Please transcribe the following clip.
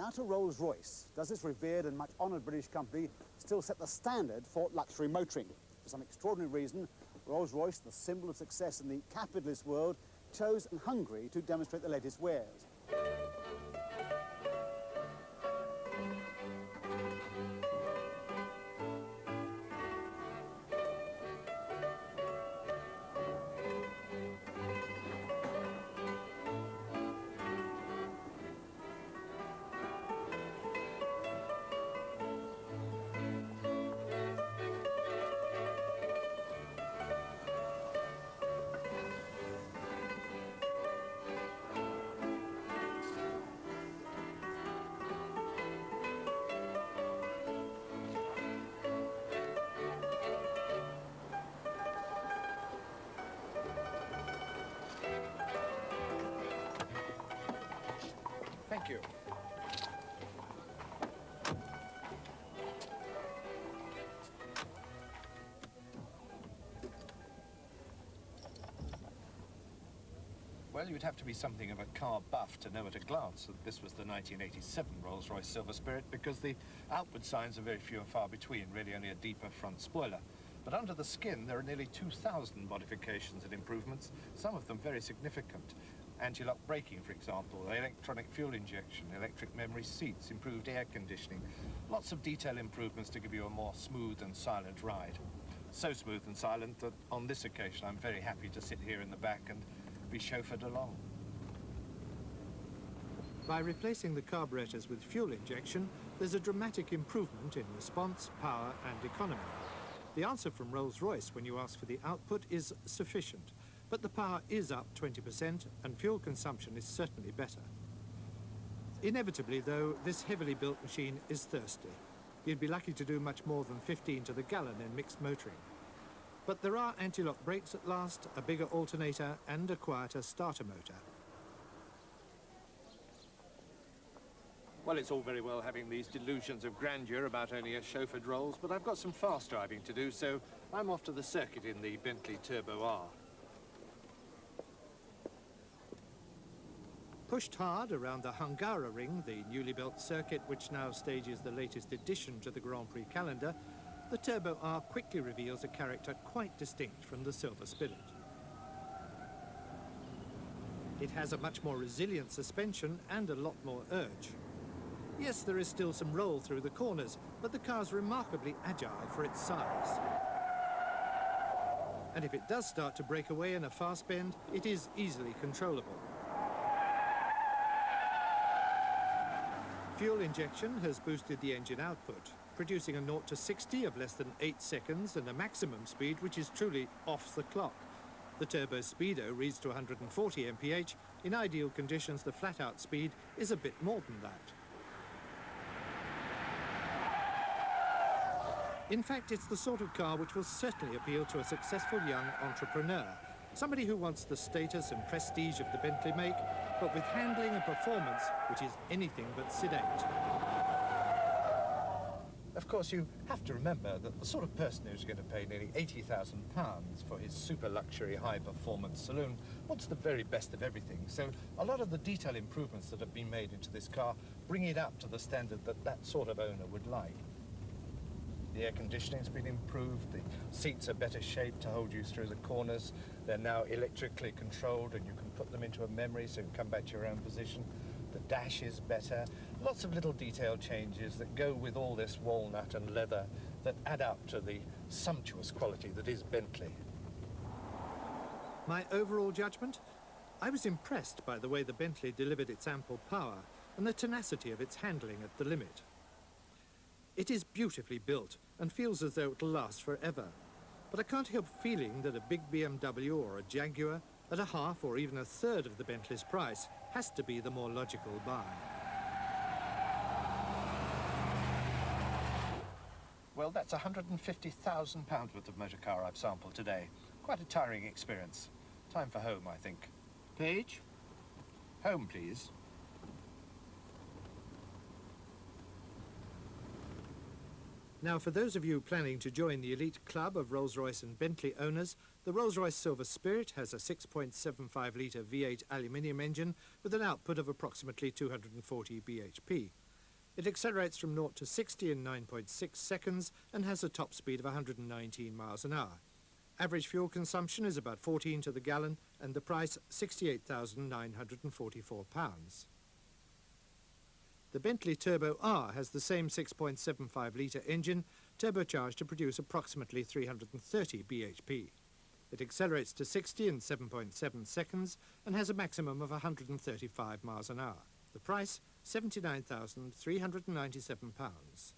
Now to Rolls-Royce. Does this revered and much honoured British company still set the standard for luxury motoring? For some extraordinary reason, Rolls-Royce, the symbol of success in the capitalist world, chose Hungary to demonstrate the latest wares. Thank you. Well, you'd have to be something of a car buff to know at a glance that this was the 1987 Rolls-Royce Silver Spirit, because the outward signs are very few and far between, really only a deeper front spoiler. But under the skin, there are nearly 2,000 modifications and improvements, some of them very significant. Anti-lock braking, for example, electronic fuel injection, electric memory seats, improved air conditioning, lots of detail improvements to give you a more smooth and silent ride. So smooth and silent that on this occasion I'm very happy to sit here in the back and be chauffeured along. By replacing the carburetors with fuel injection, there's a dramatic improvement in response, power and economy. The answer from Rolls-Royce when you ask for the output is sufficient. But the power is up 20% and fuel consumption is certainly better. Inevitably, though, this heavily built machine is thirsty. You'd be lucky to do much more than 15 to the gallon in mixed motoring. But there are anti-lock brakes at last, a bigger alternator and a quieter starter motor. Well, it's all very well having these delusions of grandeur about only a chauffeured Rolls, but I've got some fast driving to do, so I'm off to the circuit in the Bentley Turbo R. Pushed hard around the Hungaroring, the newly built circuit which now stages the latest addition to the Grand Prix calendar, the Turbo R quickly reveals a character quite distinct from the Silver Spirit. It has a much more resilient suspension and a lot more urge. Yes, there is still some roll through the corners, but the car's remarkably agile for its size. And if it does start to break away in a fast bend, it is easily controllable. Fuel injection has boosted the engine output, producing a 0 to 60 of less than 8 seconds and a maximum speed which is truly off the clock. The turbo speedo reads to 140 mph. In ideal conditions, the flat-out speed is a bit more than that. In fact, it's the sort of car which will certainly appeal to a successful young entrepreneur, somebody who wants the status and prestige of the Bentley make, but with handling and performance which is anything but sedate. Of course, you have to remember that the sort of person who's going to pay nearly £80,000 for his super luxury high-performance saloon wants the very best of everything. So a lot of the detail improvements that have been made into this car bring it up to the standard that that sort of owner would like. The air conditioning's been improved, the seats are better shaped to hold you through the corners. They're now electrically controlled and you can put them into a memory so you can come back to your own position. The dash is better. Lots of little detail changes that go with all this walnut and leather that add up to the sumptuous quality that is Bentley. My overall judgment? I was impressed by the way the Bentley delivered its ample power and the tenacity of its handling at the limit. It is beautifully built and feels as though it'll last forever. But I can't help feeling that a big BMW or a Jaguar at a half or even a third of the Bentley's price has to be the more logical buy. Well, that's £150,000 worth of motor car I've sampled today. Quite a tiring experience. Time for home, I think. Page? Home, please. Now, for those of you planning to join the elite club of Rolls-Royce and Bentley owners, the Rolls-Royce Silver Spirit has a 6.75-litre V8 aluminium engine with an output of approximately 240 bhp. It accelerates from 0 to 60 in 9.6 seconds and has a top speed of 119 miles an hour. Average fuel consumption is about 14 to the gallon and the price £68,944. The Bentley Turbo R has the same 6.75 litre engine, turbocharged to produce approximately 330 bhp. It accelerates to 60 in 7.7 seconds and has a maximum of 135 miles an hour. The price, £79,397.